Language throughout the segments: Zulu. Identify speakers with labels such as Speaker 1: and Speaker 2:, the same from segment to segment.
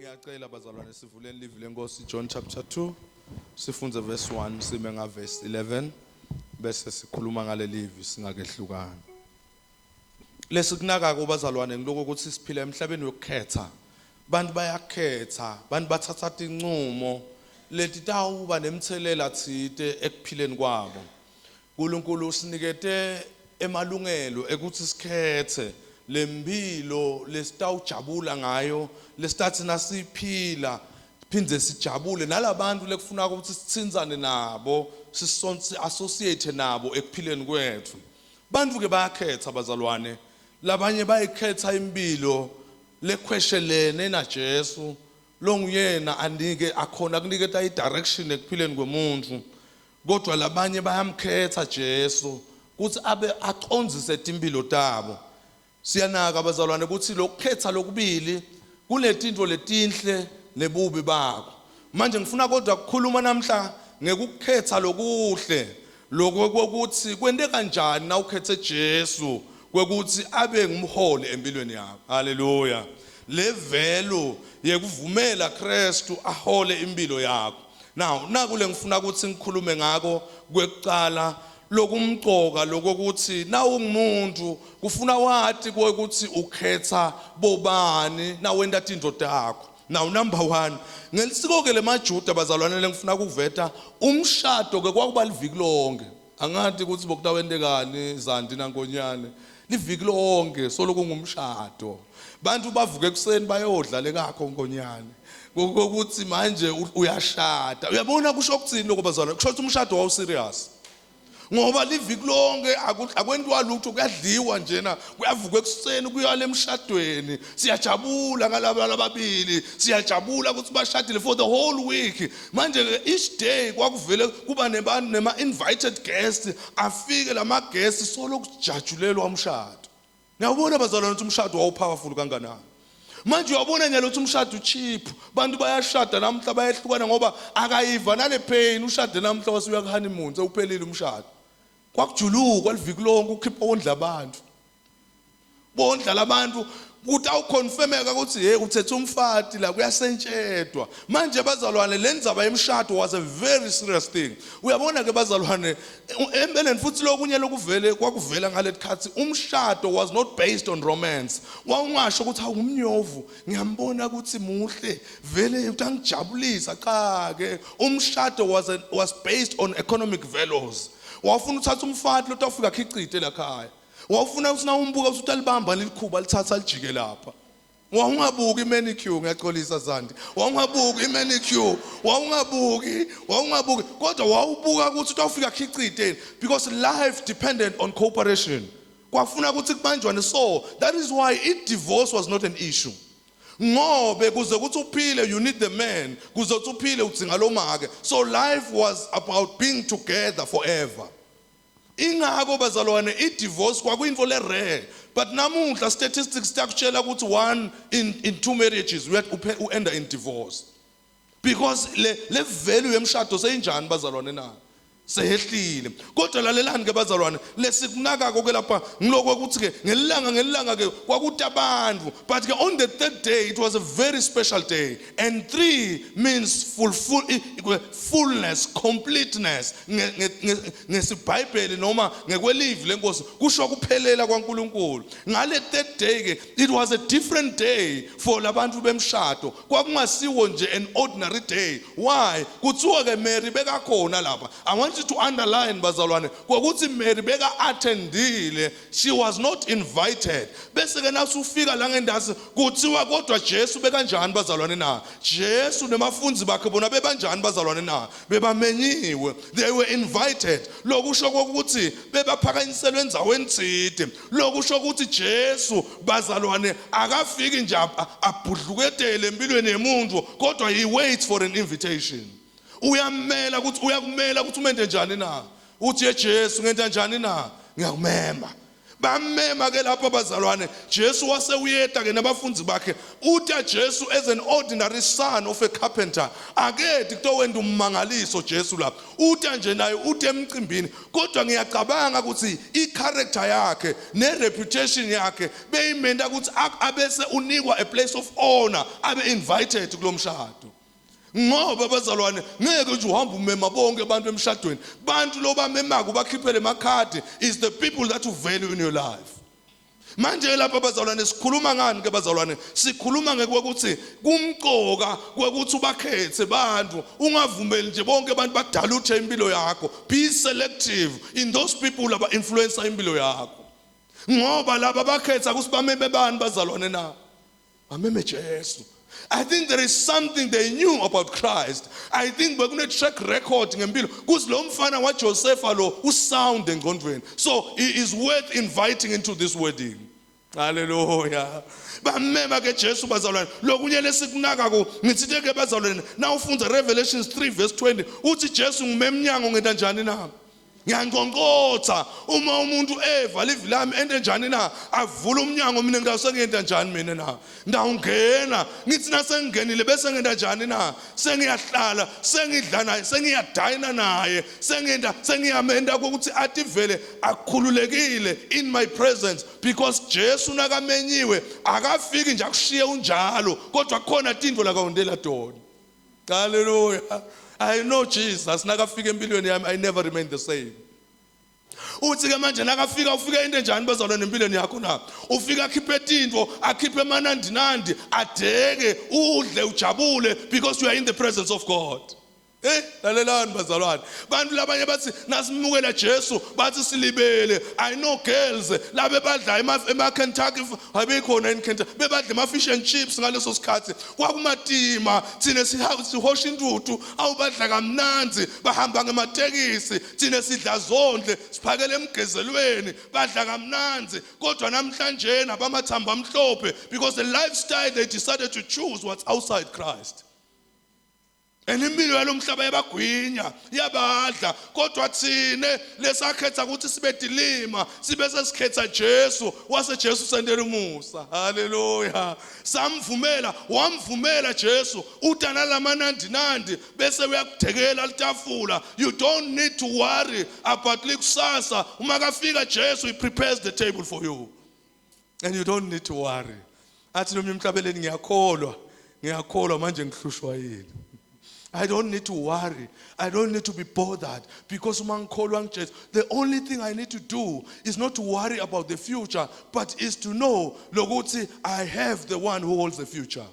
Speaker 1: Ngiyacela bazalwane sivuleni livi lenkosi John chapter 2 sifunze verse 1 sime nga verse 11 bese sikhuluma ngale livi singakehlukana. Lesikunaka ko bazalwane ngiloko ukuthi siphila emhlabeni wokukhetha. Bantu bayakhetha, bantu bathatha inqumo leti tawuba nemthelela thide ekuphileni kwabo. uNkulunkulu usinikete emalungelo ekuthi sikhethe lempilo lesitawujabula ngayo lesitathi nasiphila phindze sijabule nalabantu lekufuna ukuthi sitsinzane nabo sisonke associate nabo ekuphileni kwethu. Bantu ke bayakhetha bazalwane, labanye bayikhetha impilo lekhweshelene na Jesu longuyena andike akhona kuniketa idirection ekuphileni kwemuntu. Kodwa labanye bayamkhetha Jesu ukuthi abe acondzise impilo tabo. Siyanaka bazalwane ukuthi lokukhetha lokubili kunetinto letinhle nebubi bakho. Manje ngifuna kodwa ukukhuluma namhla ngekukhetha lokuhle lokuthi kwente kanjani na ukhethe Jesu kwekuthi abe ngumholi empilweni yakho. Haleluya. Le value yekuvumela Kristu ahole impilo yakho. Now nakule ngifuna ukuthi ngikhulume ngako kwekuqala lokumcoka lokuthi na ungumuntu kufuna wathi ukuthi ukhetha bobani na wenda into takho. Now number 1 ngelisiko ke lemajuda bazalwane lengifuna ukuveta umshado ke kwakuba liviki lonke. Angathi ukuthi bokutawendekani zandi nankonyane liviki lonke solo kungumshado. Bantu bavuka ekuseni bayodla lekakho nkonyane. Ngokuthi manje uyashada. Uyabona kusho ukuthini lokho bazalwane? Kusho ukuthi umshado wawu serious. Ngoba liviki lonke akwentiwa lutho kuyadliwa njena kuyavuka ekuseni kuyale emshadweni siyajabula ngalabo lababili siyajabula ukuthi bashadile for the whole week. Manje ke each day kwakuvele kuba nema invited guests afike lama guests solo kujatshulelwa umshado. Ngiyabona bazalwane ukuthi umshado wawu powerful kanganani. Manje uyabona nyalo ukuthi umshado cheap. Bantu bayashada namhla bayehlukana ngoba akayiva nale pain ushade namhla wasuya ku honeymoon sewuphelile umshado. Kwakujuluka liviki lonke ukhipha ondla abantu. Bondla labantu ukuthi awuconfirmeka ukuthi hey uthethe umfati la kuyasentshedwa. Manje bazalwane lenzaba yemshado was a very serious thing. Uyabona ke bazalwane empeleni futhi lokunye lokuvele kwakuvela ngalesikhathi umshado was not based on romance. Wawungasho ukuthi awumnyovu ngiyambona ukuthi muhle vele utangijabulisa cha ke umshado was based on economic values. Wafuna uthatha umfati lo tafika khichite la khaya. Wafuna usina umbuka uthi utalibamba likhuba lithatha lijike lapha. Wawungabuki manicure ngiyaxolisa Zandi. Wawungabuki manicure, wawungabuki kodwa wawubuka ukuthi utafika khichite because life depended on cooperation. Kwafuna ukuthi kubanjwane so that is why divorce was not an issue. Ngobe kuze ukuthi uphile you need the man, kuze ukuthi uphile udzinga lo make. So life was about being together forever. Ingako bazalwane divorce kwakuyinto le rare, but namuhla statistics takutshela ukuthi 1 in 2 marriages we end in divorce because le value yemshado seyinjani bazalwane na sehehlile. Kodwa lalelani ke bazalwane lesikunaka ke lapha ngiloko ukuthi ke ngelanga ke kwakuthi abantu but ke on the 3rd day it was a very special day and 3 means fullness, completeness. Ngesibhayibheli noma ngekwelivi lenkosi kusho kuphelela kwaNkulunkulu. Ngale 3rd day ke it was a different day for labantu bemshado. Kwakungasiwo nje an ordinary day. Why? Kuthiwa ke Mary bekakhona lapha. I want to underline bazalwane ukuthi Mary beka attendile, she was not invited. Bese ke nasufika la ngendasi kuthiwa kodwa Jesu bekanjani bazalwane na Jesu nemafunzi bakhe bona bebanjani bazalwane na bebamenyiwe, they were invited. Lokusho ukuthi bebaphakanyiselwe enzaweni tsite. Lokusho ukuthi Jesu bazalwane akafiki nje abhudluketele empilweni yemuntu kodwa he waits for an invitation. Uyakumela ukuthi umente njani na uthi Jesu ngenta njani na ngiyakumema. bamema ke lapho bazalwane Jesu wase uyeta ke nabafunzi bakhe uthi Jesu as an ordinary son of a carpenter akedi kutowenda ummangaliso Jesu lapho uthi nje naye uthi emcimbini kodwa ngiyacabanga ukuthi i-character yakhe ne-reputation yakhe beyimenda ukuthi abese unikwa a place of honor abe invited kulomshado ngoba bazalwane ngeke nje uhamba umema bonke abantu emshadweni bantu lo bamemaka ubakhiphele emakhadi is the people that you value in your life manje lapha bazalwane sikhuluma ngani ke bazalwane sikhuluma ngekweukuthi kumqoka kwekuthi ubakhethe bantu ungavumeli nje bonke abantu badaluthe impilo yakho be selective in those people aba influencer impilo yakho ngoba laba bakhetha ukuthi bameme bani bazalwane na bameme Jesu. I think there is something they knew about Christ. I think we're going to track record ngempilo kuthi lo mfana wa Joseph lo usound engqondweni so he is worth inviting into this wedding. Hallelujah. Bamema ke Jesu bazalwane lokunye lesikunaka ko ngitsithe ke bazalwane na ufunza Revelations 3 verse 20 uthi Jesu ngumemnyango ngenta njani na ngiyangqongqotha uma umuntu evala ivili lami ente njani na avula umnyango mina ngiyasengenta njani mina na ndawungena ngithi nasengingenile bese ngenta njani na sengiyahlala sengidla naye sengiyadina naye sengiyamenda ukuthi athi vele akukhululekile in my presence because Jesu nakamenyiwe akafiki nje akushiye unjalo kodwa khona tindvo lakawundela dona. Hallelujah. I know Jesus nakafika empilweni yami I never remain the same. Uthi ke manje nakafika ufika into enjani bazalwane empilweni yakho na ufika akhiphe tindvo akhiphe manandinandi adeke udle ujabule because you are in the presence of God. Lalelani bazalwane bantu labanye bathi nasimukela Jesu bathi silibele I know girls labe badla ema Kentucky abekhona in Kentucky bebadla ama fish and chips ngaleso sikhathi kwakumatima thina sihosha intuthu awubadla kamnanzi bahamba ngematekisi thina sidla zondle siphakele emgezelweni badla kamnanzi kodwa namhlanje nabamathamba amhlophe because the lifestyle they decided to choose was outside Christ. Impilo yalomhlaba yabagwinya yabadla kodwa thine lesakhetha ukuthi sibe dilima sibe sesikhetha Jesu wase Jesu sendele umusa. Hallelujah. Samvumela wamvumela Jesu utana lamanandinandi bese uyakudekela litafula. You don't need to worry about likusasa uma kafika Jesu he prepares the table for you and you don't need to worry. Athi nomnye emhlabeleni ngiyakholwa manje ngihlushwa yini. I don't need to worry. I don't need to be bothered because the only thing I need to do is not to worry about the future, but is to know, lokuthi, I have the one who holds the future.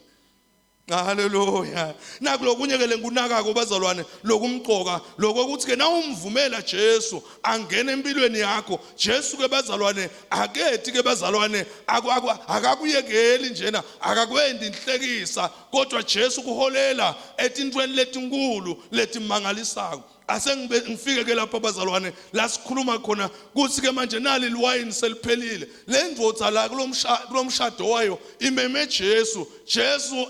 Speaker 1: Hallelujah. Nakulokunye ke lengunaka ko bazalwane lokumqoka lokuthi ke na umvumela Jesu angena empilweni yakho Jesu ke bazalwane akethi ke bazalwane akakuyekeli njena akakwendi inhlekisa kodwa Jesu kuholela etintweni letinkulu letimangalisako ngifike ke lapha bazalwane la sikhuluma khona kuthi ke manje nali liwayini seliphelile le ndvodza la kulomshado wayo imeme Jesu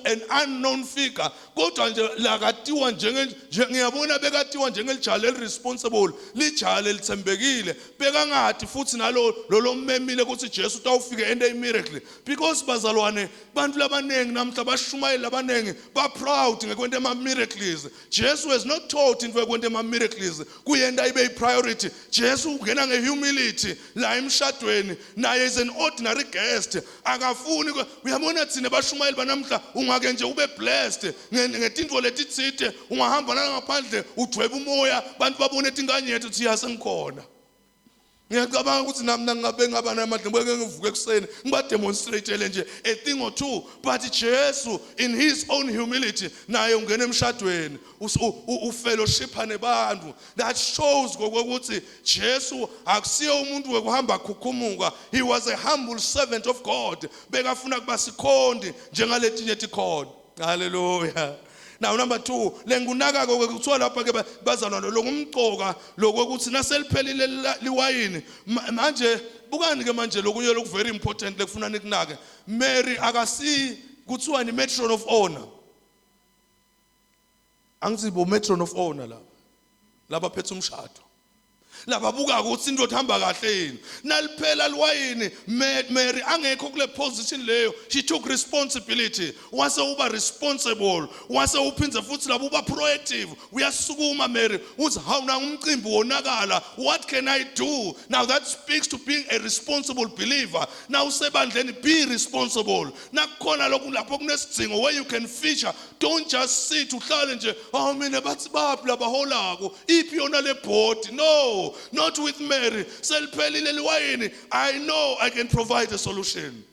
Speaker 1: an unknown figure kodwa nje lakatiwa ngiyabona bekatiwa njengelijale responsible lijale lithembekile bekangathi futhi nalo mmemile ukuthi Jesu utawufika ende miracle because bazalwane bantu labanengi namhla bashumayela labanengi ba proud ngekwenta ama miracles. Jesu has not taught into ekwenta ama miracles kuyenda ibe priority. Jesu ungena ngehumility la emshadweni naye is an ordinary guest akafuni uyabona thina bashumayela banamhla ungake nje ube blessed ngetintfo letitsite ungahamba ngaphandle udweba umoya bantu babone tinganyethu uthi yasengikhona. Ngiyacabanga ukuthi nami ngabe ngaba namadle ngeke ngivuke ekseni ngiba demonstrate nje a thing or two but Jesu in his own humility naye ungena emshadweni ufellowship nebantu that shows ukuthi Jesu akusiyo umuntu wekuhamba khukhumuka. He was a humble servant of God bekafuna kuba sikhondi njengaletinye tikhona. Hallelujah. Now number 2 lengunaka ko kuthiwa lapha ke bazalwane lokumqoka lokuthi naseliphelile liwayini manje bukani ke manje lokunye loku very important lekufuna nikunake Mary akasi kuthiwa ni matron of honor angithi bo matron of honor la phethe umshado lababuka ukuthi indoda hamba kahle yini naliphela liwayini Mary angekho kule position leyo she took responsibility wase uba responsible wase uphinze futhi labo uba proactive uyasukuma Mary uthi hawuna umcimbi wonakala what can I do now that speaks to being a responsible believer now usebandleni be responsible nakukhona lokhu lapho kunesidingo where you can feature don't just sit uhlale nje mina bathi baphi labaholako iphi yona le board no not with Mary seliphelile liwayini I know I can provide a solution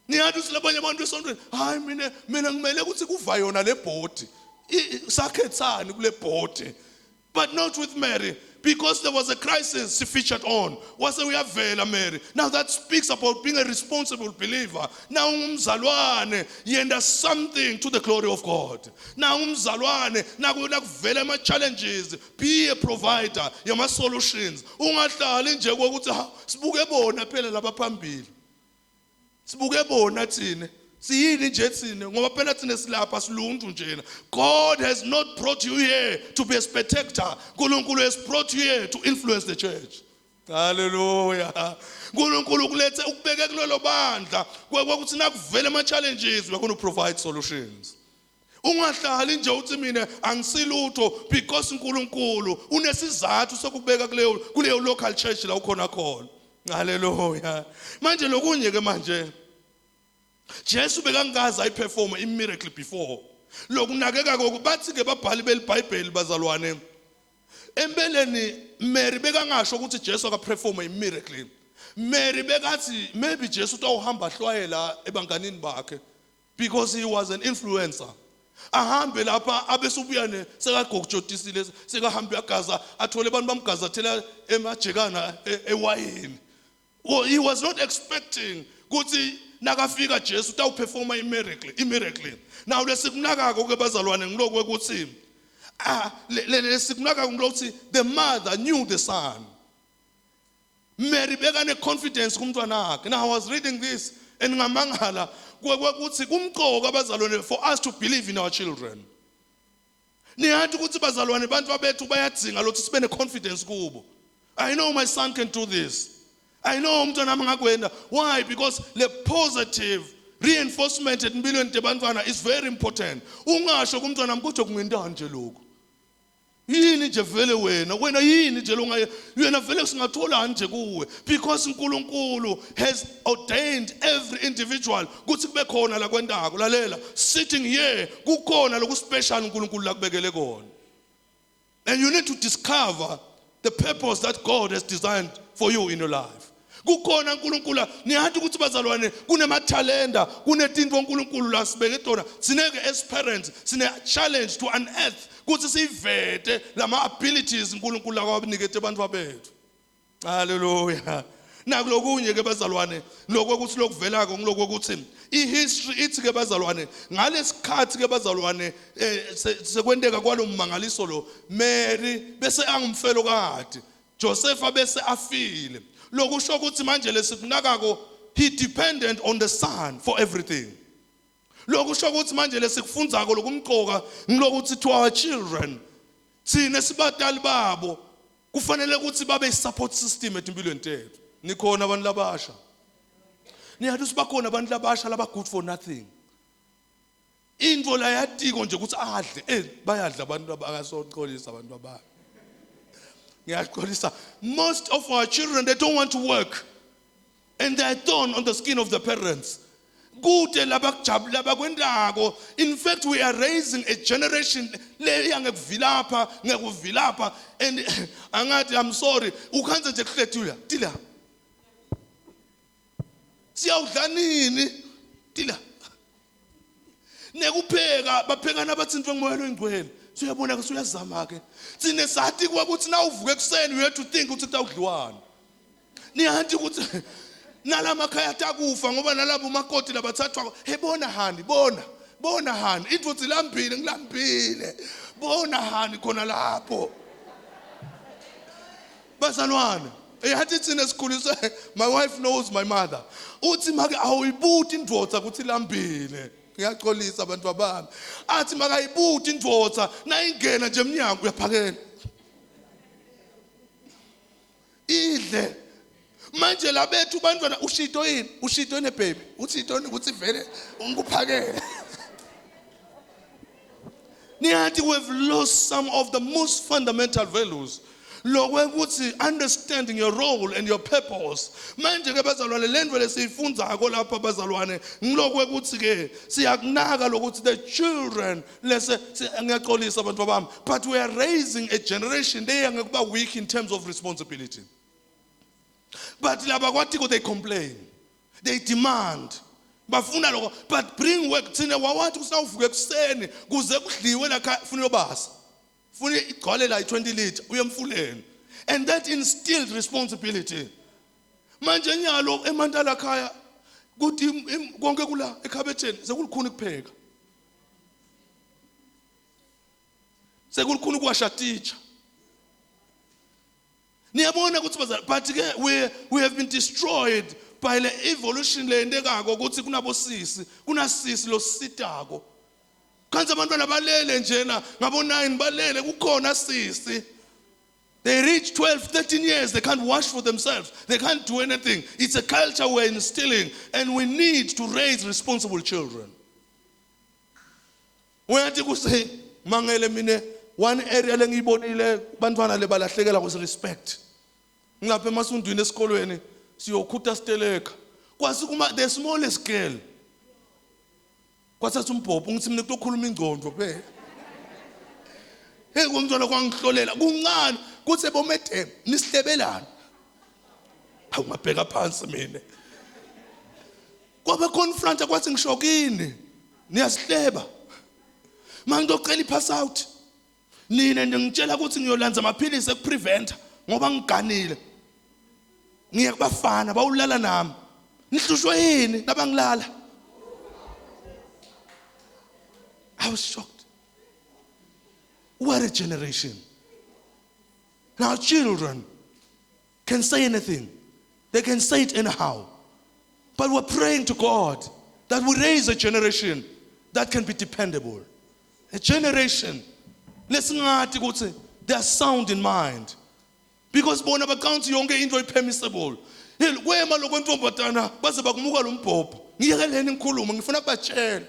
Speaker 1: niyathi silabanye abantu esontweni hayi mina ngimele ukuthi kuva yona le board sakhethani kule board but not with Mary because there was a crisis she featured on wase uyavela Mary now that speaks about being a responsible believer now umzalwane yenda something to the glory of God now umzalwane nakuvela ama challenges be a provider yama solutions ungahlali nje ukuthi sibuke bona phela labaphambili sibuke bona thina siyini nje thina ngoba phela thina silapha siluntu njena God has not brought you here to be a spectator uNkulunkulu has brought you here to influence the church hallelujah uNkulunkulu kulethe ukubeke kulelo bandla ukuthi nakuvela ama challenges we are going to provide solutions ungahlali nje uthi mina angisilutho because uNkulunkulu unesizathu sokubeka kuleyo local church la ukhona khona hallelujah manje lokunye ke manje Jesu bekangazi ayiperform a miracle before lokunakeka kokubathi ke babhali belibhayibheli bazalwane empeleni Mary bekangasho ukuthi Jesu akaperform a miracle Mary bekathi maybe Jesu utawuhamba hlwayela ebanganini bakhe because he was an influencer ahambe lapha abesubuyane sekagokujotisile sekahamba yagaza athole abantu bamgazathela emajekana ewayini he was not expecting ukuthi nakafika Jesu utawuperforma i-miracle now lesikunakako ke bazalwane ngiloko ukuthi lesikunakako ngilokho the mother knew the son Mary bekane confidence kumntwana wakhe now I was reading this and ngamangala ukuthi kumqoka abazalwane for us to believe in our children niyathi ukuthi bazalwane abantu babethu bayadzinga lokuthi sibe ne confidence kubo I know my son can do this I know umntwana mangakwenda why because the positive reinforcement empilweni tebantwana is very important ungasho kumntwana mkutho kungendani nje lokho yini nje vele wena yini nje longa yena vele singathola nje kuwe because uNkulunkulu has ordained every individual ukuthi kube khona la kwendako lalela sitting here kukhona loku special uNkulunkulu la kubekele kona and you need to discover the purpose that God has designed for you in your life kukhona uNkulunkulu niyathi ukuthi bazalwane kunemathalenta kunetinto uNkulunkulu la sibeke tona sineke as parents sine challenge to unearth ukuthi sivete lama abilities uNkulunkulu akwabanikete abantu babethu hallelujah nakulokunye ke bazalwane lokho ukuthi lokuvelako ngiloko ukuthi ihistory ithi ke bazalwane ngalesikhathi ke bazalwane sekwendeka kwalomangaliso lo Mary bese angumfelo kade Joseph bese afile lokusho ukuthi manje lesikunakako he dependent on the son for everything lokusho ukuthi manje lesikufundzako lokumqoka ngilokuthi to our children thina sibadali babo kufanele ukuthi babe support system etimpilweni tethu nikhona abantu labasha niyathi sibakhona abantu labasha laba good for nothing into la yatiko nje ukuthi adle bayadla abantu abakasoxolisa abantu ababi ngiyaqolisa most of our children they don't want to work and they are thorn on the skin of the parents kude labakujabula bakwendako in fact we are raising a generation le yangekuvilapha ngekuvilapha and angathi I'm sorry ukhanze nje kuhlethula tila siyawudla nini tila nekupheka baphekana bathi ngomoyelo engcwele siyabona ke suyazama ke sine sathi ukuthi na uvuke ekseni you have to think ukuthi kutawudliwana niyathi ukuthi nalamakhaya atakufa ngoba nalabo makoti labathathwa hebona hani bona hani ithi lambile ngilambile bona hani khona lapho bazalwane eyathi thina sikhuliswe my wife knows my mother uthi make awuyibuthi indvodza ukuthi lambile ngiyaqolisa abantu babami athi makayibuthi indvodza na ingena nje eminyango uyaphakela idle manje labethu bantwana ushito yini baby uthito ukuthi vele ngikuphakele. Niyathi we've lost some of the most fundamental values. Lokwekuthi understanding your role and your purpose. Manje ke bazalwane lendwe lesiyifundzako lapha bazalwane ngilokwekuthi ke siyakunaka lokuthi the children lese ngiyaxolisa abantu bami, but we are raising a generation they angekuba weak in terms of responsibility. But laba kwathi they complain, they demand, bafuna lokho, but bring work. Thina wawathi kusawuvuka ekuseni kuze kudliwe la funa yobasa, funa igcwale la 20 liter uyemfuleni, and that instilled responsibility. Manje nyalo eMantala khaya kuthi konke kula ekhabetheni sekulukhuni kupheka, sekulukhuni kuwasha teacher. Niyabona ukuthi bazalwane, but ke we have been destroyed by the evolution le ndekako ukuthi kunabosisi, kunasisi lo sitako. Kanti abantwana balele njena ngabo 9 balele kukhona sisi. They reach 12, 13 years, they can't wash for themselves. They can't do anything. It's a culture we're instilling, and we need to raise responsible children. Uyathi kuse mangele mine one area lengiyibonile bantwana lebalahlekela ku respect. Ngapha emasundwini esikolweni siyokhutha steleka. Kwasi kuma the smallest girl. Kwathatha umbhobho ngithi mina kutokhuluma ingcondo phela. Hey ngomntwana kwangihlolela kuncane kuthi bomede nisitebelana. Hawu ngabheka phansi mina. Kwabe confront kwathi ngishokini. Niyasihleba. Manje ngicela ipass out. Nina ngitshela ukuthi ngiyolanza amaphilisi ekupreventa ngoba ngiganile. Ngiyakubafana bawulala nami. Nihlushwe yini nabangilala? I was shocked. What a generation. Now children can say anything. They can say it anyhow. But we're praying to God that we raise a generation that can be dependable. A generation, listen, they are sound in mind. Because bona bacounts yonke into permissible. Kwema lokwentombatana baze bakumuka lo mbhobho. Ngiyekeleni ngikhuluma ngifuna batshela.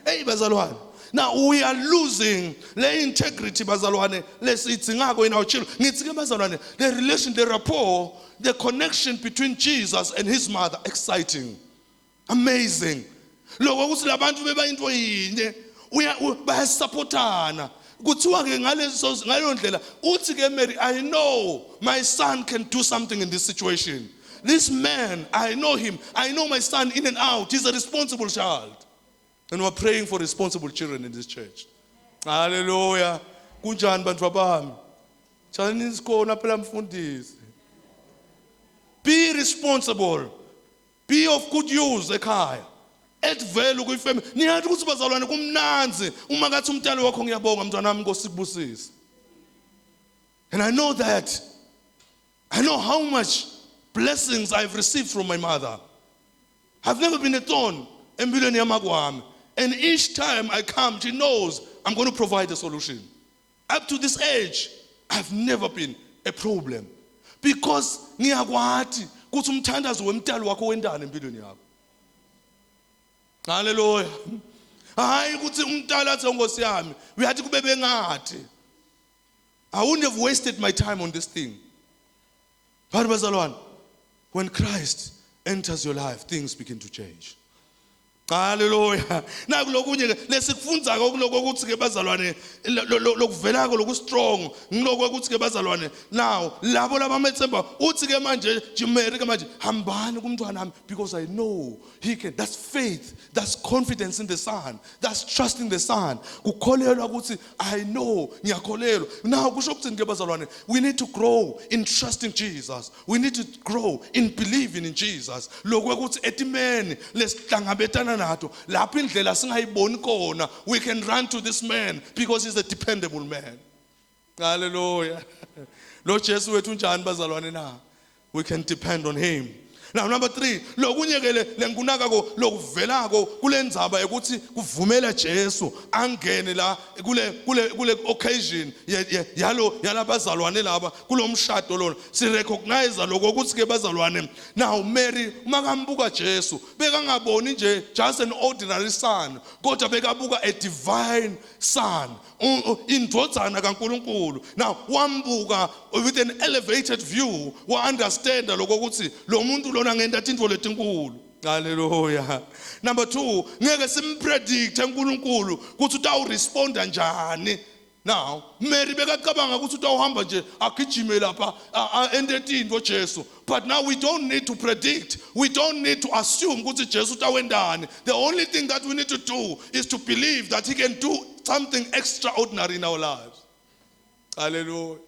Speaker 1: Hey bazalwane. Now we are losing the integrity bazalwane lesithingako in our children. Ngithi ke bazalwane, the relation, the rapport, the connection between Jesus and his mother, exciting. Amazing. Lokho ukuthi labantu beba into yinye bayasupportana. Kuthiwa ke ngaleyo ndlela uthi ke Mary, I know my son can do something in this situation. This man, I know him. I know my son in and out. He's a responsible child. And we're praying for responsible children in this church. Hallelujah. Kunjani bantu bami? Chalani isikona phela mfundisi. Be responsible. Be of good use ekhaya. Add value kuyifamily. Niyathi ukuthi bazalwane kumnanzi uma ngathi umntwana wakho ngiyabonga mntwana wami Nkosi kubusise. And I know that. I know how much blessings I've received from my mother. I've never been a thorn empilweni yamakwami. And each time I come, she knows I'm going to provide a solution. Up to this age, I've never been a problem. Because ngiyakwathi ukuthi umthandazo wemntalo wakho wendana empilweni yakho. Hallelujah. Hayi ukuthi umntala athi Nkosi yami, uyathi kube bengathi. I wouldn't have wasted my time on this thing. But bazalwane, when Christ enters your life, things begin to change. Hallelujah. Naku lokunye lesikufundza kuloko ukuthi ke bazalwane lokuvelako loku strong ngiloko ukuthi ke bazalwane now labo labamethemba uthi ke manje Jimeri ke manje hambani kumntwana nami because I know he can. That's faith, that's confidence in the son, that's trusting the son. Kukholelwa ukuthi I know ngiyakholelwa. Now kusho ukuthi ke bazalwane we need to grow in trusting Jesus. We need to grow in believing in Jesus. Lokwekuthi etimeni lesihlangabetana nato lapho indlela singayiboni kona we can run to this man because he's a dependable man. Hallelujah. Lo Jesu wethu njani bazalwane na? We can depend on him. Now number 3, lokunye ke lenkunaka lokuvelako kulendzaba ukuthi kuvumela Jesu angene la kule occasion yalabazalwane laba kulomshado lona. Si recognize lokho ukuthi ke bazalwane. Now Mary makambuka Jesu bekangaboni nje just an ordinary son, kodwa bekabuka a divine son, indodana kaNkulunkulu. Now wambuka with an elevated view, wa understand lokho ukuthi lo muntu lona ngenda into letinkulu. Hallelujah. Number 2, ngeke simpredict uNkulunkulu ukuthi utawuresponda njani. Now Mary bekacabanga ukuthi utawuhamba nje agijime lapha endeti into Jesu. But now we don't need to predict. We don't need to assume ukuthi Jesu utawendani. The only thing that we need to do is to believe that he can do something extraordinary in our lives. Hallelujah.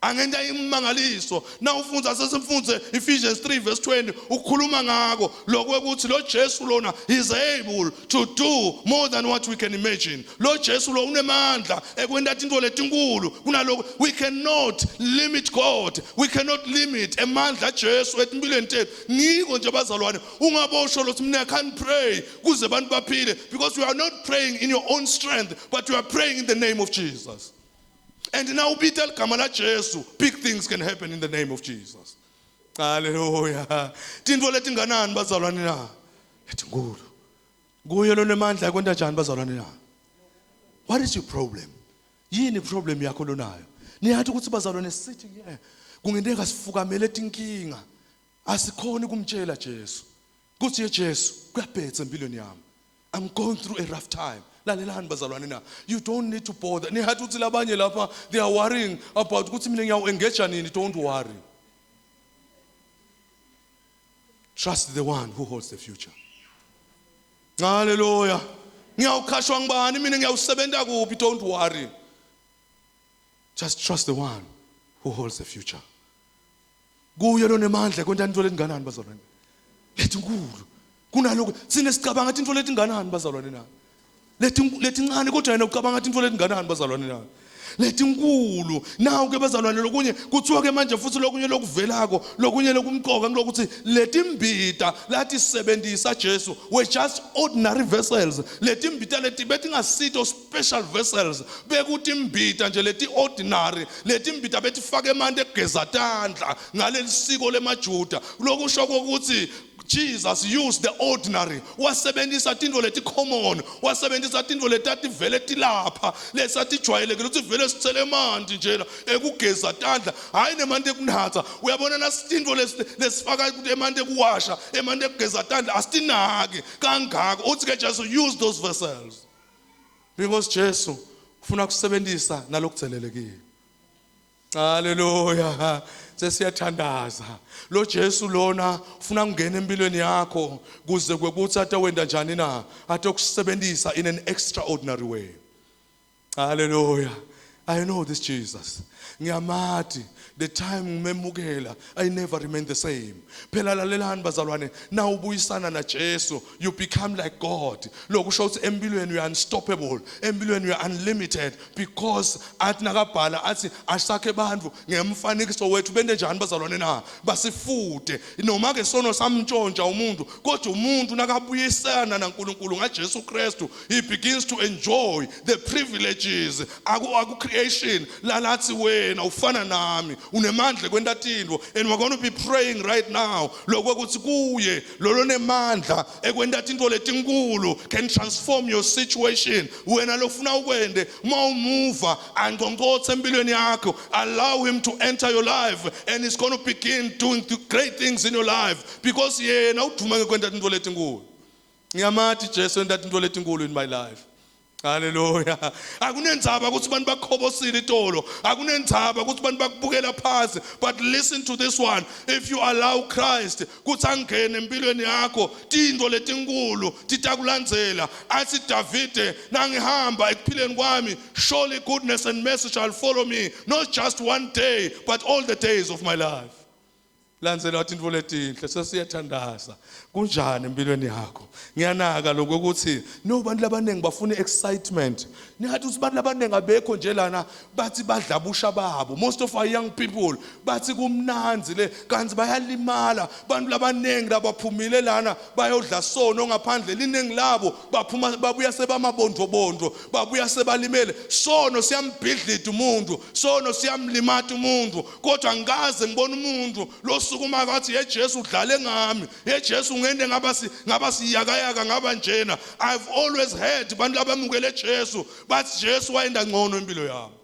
Speaker 1: Angenda imangaliso. Now ufunza sesimfunze Ephesians 3 verse 20 ukhuluma ngako lokho ukuthi lo Jesu lona is able to do more than what we can imagine. Lo Jesu lo unemandla ekwenda into letinkulu kunaloko. We cannot limit God. We cannot limit emandla Jesu etimpilweni tethu. Ngiko nje bazalwane ungabosho lo mina can't pray kuze abantu baphile, because you are not praying in your own strength, but you are praying in the name of Jesus. And now we tell Kamala Jesu, big things can happen in the name of Jesus. Hallelujah. Tinto letinganani bazalwane na. Letingulu. Kuye lo nemandla kwenda njani bazalwane na. What is your problem? Yini problem yakho lonayo? Niyathi ukuthi bazalwane sitting here kungenteka sifukamele tinkinga. Asikhona ukumtshela Jesu. Kuthi ye Jesu, kuyabhetha empilweni yami. I'm going through a rough time. You don't need to bother. They are worrying about engage. Don't worry. Trust the one who holds the future. Hallelujah. Don't worry. Just trust the one who holds the future. Letingane kodwa yena ucabanga into letinganani bazalwane na. Letingulu nawu ke bazalwane lokunye kuthiwa ke manje futhi lokunye lokuvelako lokunye lokumqoka ngokuthi letimbita lathi sisebenzisa Jesu were just ordinary vessels. Letimbita leti betingasito special vessels, bekuthi imbita nje leti ordinary, letimbita betifake emanti egeza tandla ngalelisiko lemaJuda. Lokusho ukuthi Jesus used the ordinary. Wasebenzisa tinto leti common, wasebenzisa tinto leti vele tilapha, lesathi jwayeleke ukuthi vele sicele emanti njena ekugeza tandla, hayi nemanti ekunatha. Uyabona nasinto lesifaka ukuthi emanti ekuwasha, emanti ekugeza tandla asitinaki kangaka. Uthi ke Jesu use those vessels. Because Jesu ufuna kusebenzisa nalokuthelelekile. Hallelujah. Sesiyathandaza lo Jesu lona ufuna ungena empilweni yakho kuze kwekuthi atawenda njani na, atokusebenzisa in an extraordinary way. Hallelujah. I know this Jesus. Ngiyamathi the time ngimemukela I never remain the same. Phela lalelani bazalwane, now ubuyisana na Jesu you become like God. Lokusho ukuthi empilweni you are unstoppable, empilweni you are unlimited, because athi nakabhala athi asakhe bantu ngemfanekiso wethu bende njani bazalwane na, basifude noma ke sono samntshontsha umuntu, kodwa umuntu nakabuyisana naNkulunkulu ngaJesu Kristu he begins to enjoy the privileges aku creation lalathi wena ufana nami unemandla kwenda tinto. And we're going to be praying right now lokho ukuthi kuye lolo nemandla ekwenda tinto letinkulu can transform your situation. Wena lofuna ukwende mawumuva angqongqothe empilweni yakho, allow him to enter your life and he's going to begin doing great things in your life, because yena uduma ngekwenda tinto letinkulu. Ngiyamathi Jesu wenda tinto letinkulu in my life. Hallelujah. Akunendzaba ukuthi abantu bakhobosile itolo, akunendzaba ukuthi abantu bakubukela phansi, but listen to this one. If you allow Christ ukuthi angene empilweni yakho, tinto letinkulu titakulandzela. Athi Davide, nangihamba ekuphileni kwami, surely goodness and mercy shall follow me, not just one day but all the days of my life. Landzela wathi intfo letinhle sesiyathandaza. Kunjani empilweni yakho? Ngiyanaka lokho ukuthi no bantu labanengi bafuna excitement. Ningathi usibantu labanengi abekho nje lana bathi badlabusha babo. Most of our young people bathi kumnanzi le kanti bayalimala. Bantu labanengi labaphumile lana bayodla sono ngaphandle linengi labo baphuma babuya sebamabondvo babuya sebalimele. Sono siyambhidlita umuntu, sono siyamlimata umuntu. Kodwa ngikaze ngibona umuntu sukuma bathi ye Jesu udlale ngami, ye Jesu ngende ngaba siyakayaka ngaba njena. I've always heard bantu abamukele Jesu bathi Jesu wayenda ngcono impilo yami.